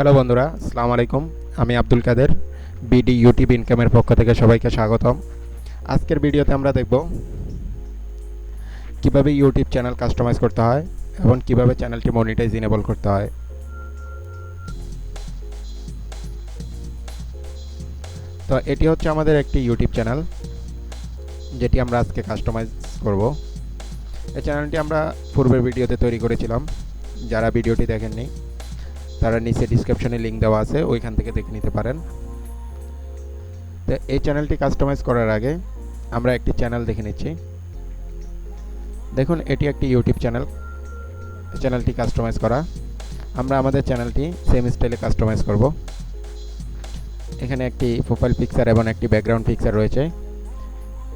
Hello বন্ধুরা, আসসালামু আলাইকুম। আমি আব্দুল কাদের, বিডি ইউটিউব ইনকামের পক্ষ থেকে সবাইকে স্বাগতম। আজকের ভিডিওতে আমরা দেখব কিভাবে ইউটিউব চ্যানেল কাস্টমাইজ করতে হয় এবং কিভাবে চ্যানেলটি মনিটাইজ ইনেবল করতে হয়। তো এটি হচ্ছে আমাদের একটি ইউটিউব চ্যানেল, যেটি আমরা আজকে কাস্টমাইজ করব। এই চ্যানেলটি আমরা পূর্বের ভিডিওতে তৈরি করেছিলাম। যারা ভিডিওটি দেখেননি তারা নিচে ডিসক্রিপশনে লিঙ্ক দেওয়া আছে, ওইখান থেকে দেখে নিতে পারেন। তো এই চ্যানেলটি কাস্টমাইজ করার আগে আমরা একটি চ্যানেল দেখে নিচ্ছি। দেখুন, এটি একটি ইউটিউব চ্যানেল। চ্যানেলটি কাস্টমাইজ করা। আমরা আমাদের চ্যানেলটি সেম স্টাইলে কাস্টমাইজ করব। এখানে একটি প্রোফাইল পিকচার এবং একটি ব্যাকগ্রাউন্ড পিকচার রয়েছে।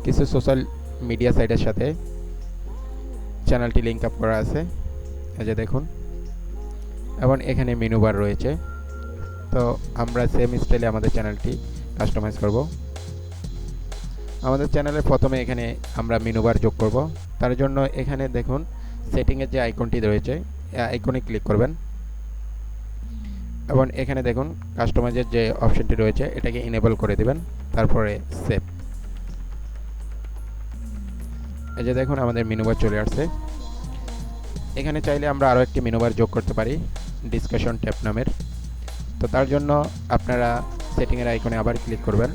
কিছু সোশ্যাল মিডিয়া সাইটের সাথে চ্যানেলটি লিঙ্ক আপ করা আছে, এই যে দেখুন। এবং এখানে মেনু বার রয়েছে। তো আমরা সেম স্টাইলে আমাদের চ্যানেলটি কাস্টমাইজ করব। আমাদের চ্যানেলের প্রথমে এখানে আমরা মেনু বার যোগ করব। তার জন্য এখানে দেখুন সেটিংয়ের যে আইকনটি রয়েছে, আইকনে ক্লিক করবেন এবং এখানে দেখুন কাস্টমাইজের যে অপশনটি রয়েছে এটাকে ইনেবল করে দিবেন। তারপরে সেভ। এই যে দেখুন আমাদের মেনু বার চলে আসছে। এখানে চাইলে আমরা আরও একটি মেনু বার যোগ করতে পারি, ডিসকাশন ট্যাব নামের। তো তার জন্য আপনারা সেটিংয়ের আইকনে আবার ক্লিক করবেন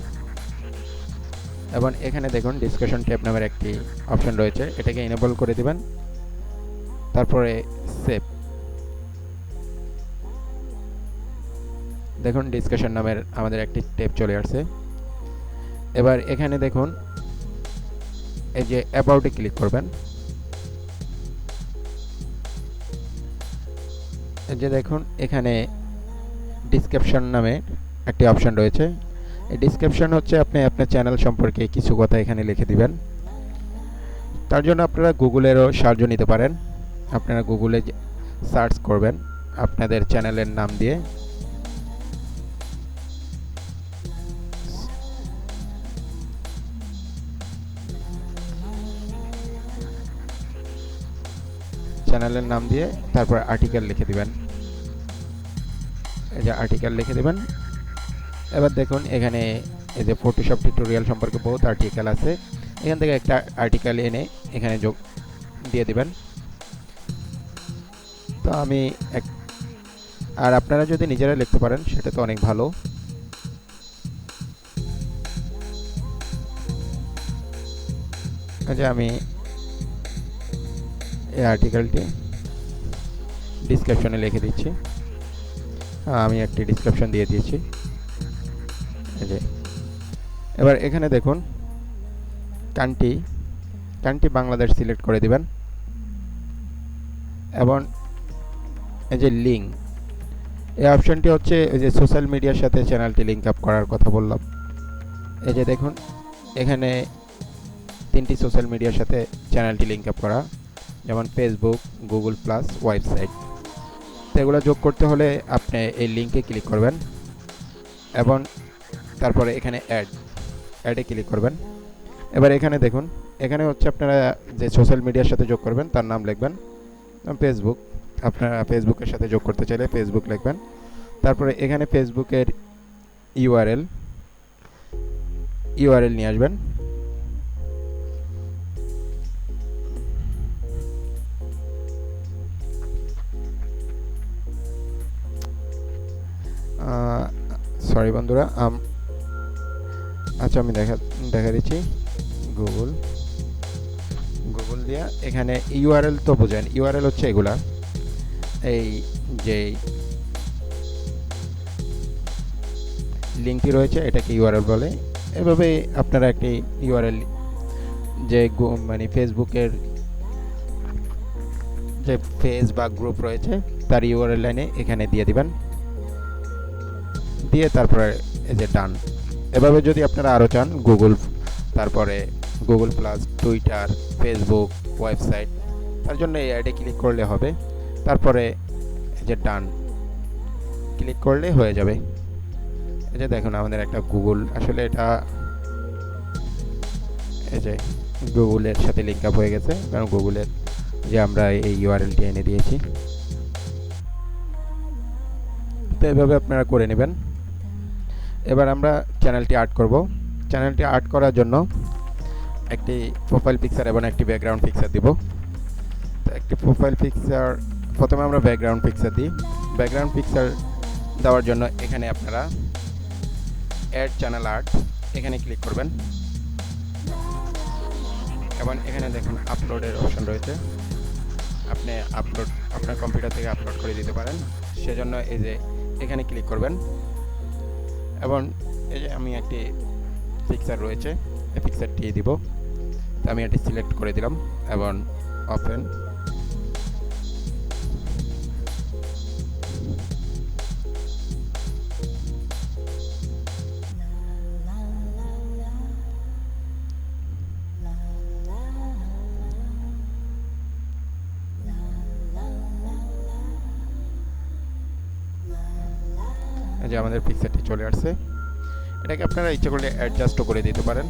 এবং এখানে দেখুন ডিসকাশন ট্যাব নামের একটি অপশন রয়েছে, এটাকে ইনেবল করে দিবেন। তারপরে সেভ। দেখুন ডিসকাশন নামের আমাদের একটি ট্যাব চলে আসছে। এবার এখানে দেখুন এই যে অ্যাবাউটে ক্লিক করবেন। এই যে দেখুন এখানে ডিসক্রিপশন নামে একটি অপশন রয়েছে। এই ডিসক্রিপশন হচ্ছে আপনি আপনার চ্যানেল সম্পর্কে কিছু কথা এখানে লিখে দিবেন। তার জন্য আপনারা গুগলেরও সাহায্য নিতে পারেন। আপনারা গুগলে সার্চ করবেন আপনাদের চ্যানেলের নাম দিয়ে। চ্যানেলের নাম দিয়ে তারপর আর্টিকেল লিখে দিবেন। এই যে আর্টিকেল লিখে দিবেন। এবার দেখুন এখানে এই যে ফটোশপ টিউটোরিয়াল সম্পর্কে বহুত আর্টিকেল আছে, এখান থেকে একটা আর্টিকেল এনে এখানে যোগ দিয়ে দিবেন। তো আমি আর আপনারা যদি নিজেরা লিখতে পারেন সেটা তো অনেক ভালো। যে আমি এই আর্টিকেলটি ডিসক্রিপশনে লিখে দিচ্ছি। আমি একটি ডিসক্রিপশন দিয়ে দিয়েছি। এবার এখানে দেখুন কান্ট্রি বাংলাদেশ সিলেক্ট করে দিবেন এবং এই যে লিঙ্ক, এই অপশনটি হচ্ছে এই যে সোশ্যাল মিডিয়ার সাথে চ্যানেলটি লিঙ্ক আপ করার কথা বললাম। এই যে দেখুন এখানে 3টি সোশ্যাল মিডিয়ার সাথে চ্যানেলটি লিঙ্ক আপ করা, যেমন ফেসবুক, গুগল প্লাস, ওয়েবসাইট। তো এগুলো যোগ করতে হলে আপনি এই লিঙ্কে ক্লিক করবেন এবং তারপরে এখানে অ্যাডে ক্লিক করবেন। এবার এখানে দেখুন এখানে হচ্ছে আপনারা যে সোশ্যাল মিডিয়ার সাথে যোগ করবেন তার নাম লিখবেন। ফেসবুক, আপনারা ফেসবুকের সাথে যোগ করতে চাইলে ফেসবুক লিখবেন। তারপরে এখানে ফেসবুকের ইউআরএল নিয়ে আসবেন। সরি বন্ধুরা, আচ্ছা আমি দেখা দিচ্ছি। গুগল দিয়া এখানে ইউআরএল তো বোঝেন, ইউআরএল হচ্ছে এগুলা, এই যে লিঙ্কটি রয়েছে এটাকে ইউআরএল বলে। এভাবে আপনারা একটি ইউআরএল যে মানে ফেসবুকের যে পেজ বা গ্রুপ রয়েছে তার ইউআরএল লাইনে এখানে দিয়ে দিবেন, দিয়ে তারপরে এই যে ডান। এভাবে যদি আপনারা আরও চান তারপরে Google plus, Twitter, Facebook, website, তার জন্য এই অ্যাডে ক্লিক করলে হবে। তারপরে এই যে ডান ক্লিক করলে হয়ে যাবে। এই যে দেখুন আমাদের একটা গুগল, আসলে এটা এই যে গুগলের সাথে লিঙ্ক আপ হয়ে গেছে, কারণ গুগলের যে আমরা এই ইউআরএলটি এনে দিয়েছি। তো এভাবে আপনারা করে নেবেন। এবার আমরা চ্যানেলটি আর্ট করব। চ্যানেলটি আর্ট করার জন্য একটি প্রোফাইল পিকচার এবং একটি ব্যাকগ্রাউন্ড পিকচার দিব। তো একটি প্রোফাইল পিকচার প্রথমে আমরা ব্যাকগ্রাউন্ড পিকচার দিই। ব্যাকগ্রাউন্ড পিকচার দেওয়ার জন্য এখানে আপনারা অ্যাড চ্যানেল আর্ট এখানে ক্লিক করবেন এবং এখানে দেখুন আপলোডের অপশন রয়েছে। আপনি আপনার কম্পিউটার থেকে আপলোড করে দিতে পারেন, সেজন্য এই যে এখানে ক্লিক করবেন এবং এই যে আমি একটি পিকচার রয়েছে, এই পিকচারটি দিব। তো আমি এটি সিলেক্ট করে দিলাম এবং ওপেন। যে আমাদের পিকচারটি চলে আসছে। এটাকে আপনারা ইচ্ছা করলে অ্যাডজাস্টও করে দিতে পারেন।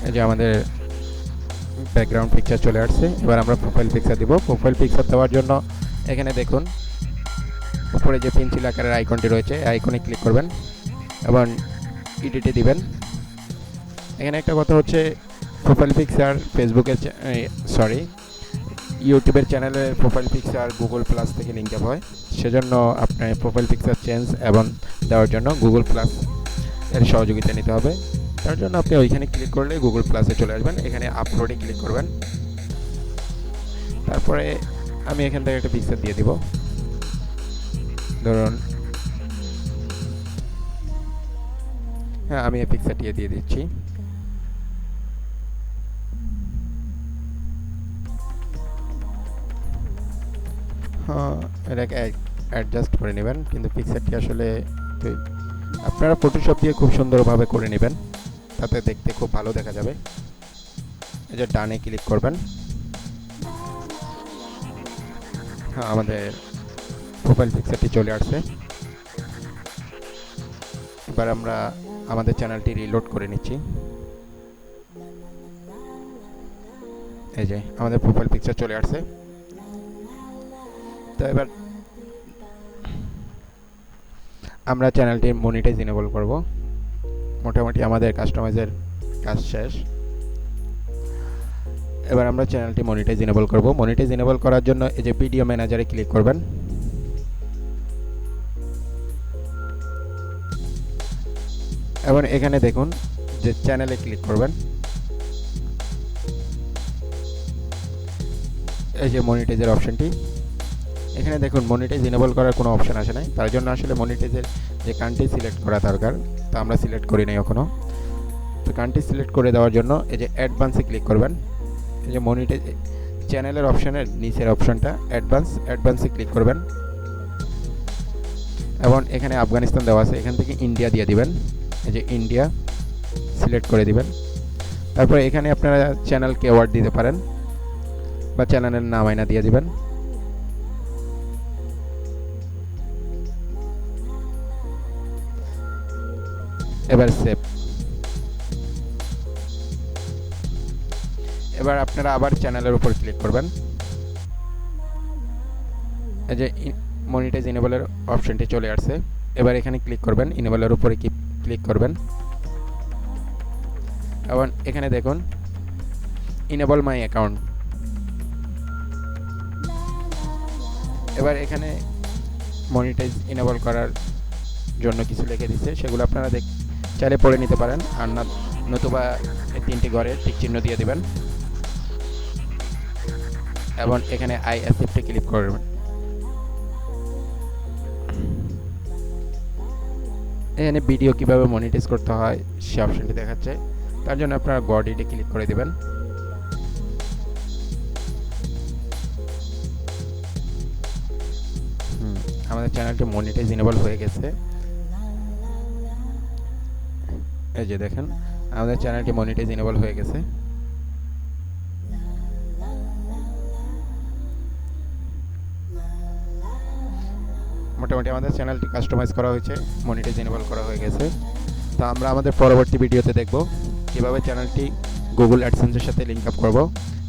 এই যে আমাদের ব্যাকগ্রাউন্ড পিকচার চলে আসছে। এবার আমরা প্রোফাইল পিকচার দিব। প্রোফাইল পিকচার দেওয়ার জন্য এখানে দেখুন উপরে যে পেন্সিল আকারের আইকনটি রয়েছে, আইকনে ক্লিক করবেন এবং এডিটে দিবেন। এখানে একটা কথা হচ্ছে, প্রোফাইল পিকচার ফেসবুকের ইউটিউবের চ্যানেলের প্রোফাইল পিকচার গুগল প্লাস থেকে লিঙ্ক আপ হয়, সেজন্য আপনার প্রোফাইল পিকচার চেঞ্জ এবং দেওয়ার জন্য গুগল প্লাস এর সহযোগিতা নিতে হবে। তার জন্য আপনি ওইখানে ক্লিক করলে গুগল প্লাসে চলে আসবেন। এখানে আপলোডে ক্লিক করবেন। তারপরে আমি এখান থেকে একটা পিকচার দিয়ে দিব। ধরুন আমি এই পিকচারটি দিয়ে দিচ্ছি। এটাকে অ্যাডজাস্ট করে নেবেন, কিন্তু পিকচারটি আসলে আপনারা ফটোশপ দিয়ে খুব সুন্দরভাবে করে নেবেন, তাতে দেখতে খুব ভালো দেখা যাবে। এই যে ডানে ক্লিক করবেন। আমাদের প্রোফাইল পিকচারটি চলে আসছে। এবার আমরা আমাদের চ্যানেলটি রিলোড করে নিচ্ছি। এই যে আমাদের প্রোফাইল পিকচার চলে আসছে। তো এবার আমরা চ্যানেলটি মনিটাইজ এনেবল করব। মোটামুটি আমাদের কাস্টমাইজের কাজ শেষ। এবার আমরা চ্যানেলটি মনিটাইজ এনেবল করব। মনিটাইজ এনেবল করার জন্য এই যে ভিডিও ম্যানেজারে ক্লিক করবেন এবং এখানে দেখুন যে চ্যানেলে ক্লিক করবেন। এই যে মনিটাইজের অপশনটি, এখানে দেখুন মনিটাইজ এনেবল করার কোনো অপশন আসে নাই। তার জন্য আসলে মনিটাইজের যে কান্ট্রি সিলেক্ট করা দরকার, তা আমরা সিলেক্ট করি নাই এখনও। তো কান্ট্রি সিলেক্ট করে দেওয়ার জন্য এই যে অ্যাডভান্সে ক্লিক করবেন। এই যে মনিটাইজ চ্যানেলের অপশনের নিচের অপশনটা অ্যাডভান্সে ক্লিক করবেন এবং এখানে আফগানিস্তান দেওয়া আছে, এখান থেকে ইন্ডিয়া দিয়ে দিবেন। এই যে ইন্ডিয়া সিলেক্ট করে দিবেন। তারপরে এখানে আপনারা চ্যানেল কিওয়ার্ড দিতে পারেন বা চ্যানেলের নাম আইনা দিয়ে দিবেন। এবার সেভ। এবার আপনারা আবার চ্যানেলের উপর ক্লিক করবেন। এই যে মনিটাইজ এনেবলের অপশনটি চলে আসছে। এবার এখানে ক্লিক করবেন, এনেবলের উপরে ক্লিক করবেন এবং এখানে দেখুন এনেবল মাই অ্যাকাউন্ট। এবার এখানে মনিটাইজ এনেবল করার জন্য কিছু লিখে দিচ্ছে, সেগুলো আপনারা চাইলে পড়ে নিতে পারেন, আর নতুবা এই তিনটি ঘরে টিক চিহ্ন দিয়ে দিবেন এবং এখানে আই অ্যাকসেপ্টে ক্লিক করবেন। এখানে ভিডিও কিভাবে মনিটাইজ করতে হয় সে অপশনটি দেখাচ্ছে। তার জন্য আপনারা গডিতে ক্লিক করে দিবেন। আমাদের চ্যানেলটি মনিটাইজ এনেবল হয়ে গেছে। এই যে দেখেন আমাদের চ্যানেলটি মনিটাইজ এনেবল হয়ে গেছে। মোটামুটি আমাদের চ্যানেলটি কাস্টমাইজ করা হয়েছে, মনিটাইজ এনেবল করা হয়ে গেছে। তো আমরা আমাদের পরবর্তী ভিডিওতে দেখব কিভাবে চ্যানেলটি গুগল অ্যাডসেন্সের সাথে লিংক আপ করব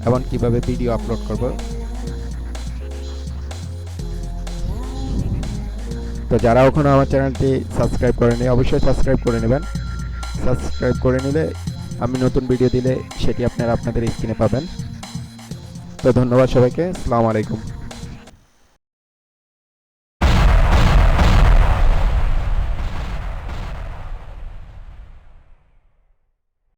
এবং কিভাবে ভিডিও আপলোড করব। তো যারা এখনও আমার চ্যানেলটি সাবস্ক্রাইব করেনি অবশ্যই সাবস্ক্রাইব করে নেবেন। সাবস্ক্রাইব করে নিলে আমি নতুন ভিডিও দিলে সেটি আপনারা আপনাদের স্ক্রিনে পাবেন। তো ধন্যবাদ সবাইকে। আসসালামু আলাইকুম।